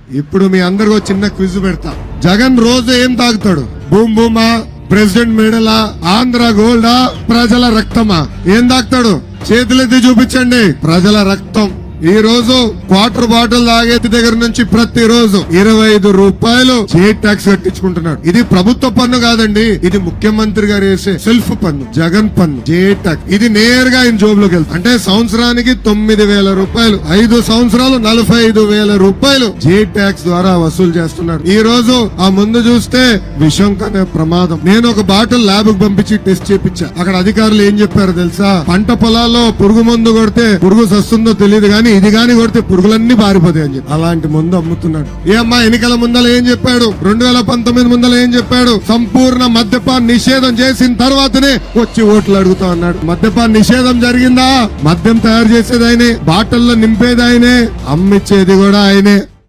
ఇప్పుడు మీ అందరికీ చిన్న క్విజ్ పెడతా. జగన్ రోజు ఏం తాగుతాడు? బూమ్ బూమా, ప్రెసిడెంట్ మెడలా, ఆంధ్ర గోల్డా, ప్రజల రక్తమా? ఏం తాగుతాడు? చేతులెత్తి చూపించండి. ప్రజల రక్తం. ఈ రోజు క్వార్టర్ బాటిల్ తాగే దగ్గర నుంచి ప్రతిరోజు 25 రూపాయలు స్టేట్ ట్యాక్స్ కట్టించుకుంటున్నాడు. ఇది ప్రభుత్వ పన్ను కాదండి, ఇది ముఖ్యమంత్రి గారు వేసే సెల్ఫ్ పన్ను, జగన్ పన్ను, స్టేట్ ట్యాక్స్. ఇది నేరుగా ఆయన జోబులోకి వెళ్తుంది. అంటే సంవత్సరానికి 9,000 రూపాయలు, 5 సంవత్సరాలు 45,000 రూపాయలు స్టేట్ ట్యాక్స్ ద్వారా వసూలు చేస్తున్నాడు. ఈ రోజు ఆ ముందు చూస్తే విషం కనే ప్రమాదం. నేను ఒక బాటిల్ ల్యాబ్ కు పంపించి టెస్ట్ చేపించా. అక్కడ అధికారులు ఏం చెప్పారు తెలుసా? పంట పొలాల్లో పురుగు మందు కొడితే పురుగు సస్తుందో తెలియదు గానీ ఇది గాని కొడితే పురుగులన్నీ పారిపోతాయి అని చెప్పి అలాంటి మందు అమ్ముతున్నాడు. ఏ అమ్మా, ఎన్నికల ముందల ఏం చెప్పాడు? 2019 ముందల ఏం చెప్పాడు? సంపూర్ణ మద్యపాన్ నిషేధం చేసిన తర్వాతనే వచ్చి ఓట్లు అడుగుతా అన్నాడు. మద్యపాన్ నిషేధం జరిగిందా? మద్యం తయారు చేసేది ఆయనే, బాటిల్లో నింపేది ఆయనే, అమ్మిచ్చేది కూడా ఆయనే.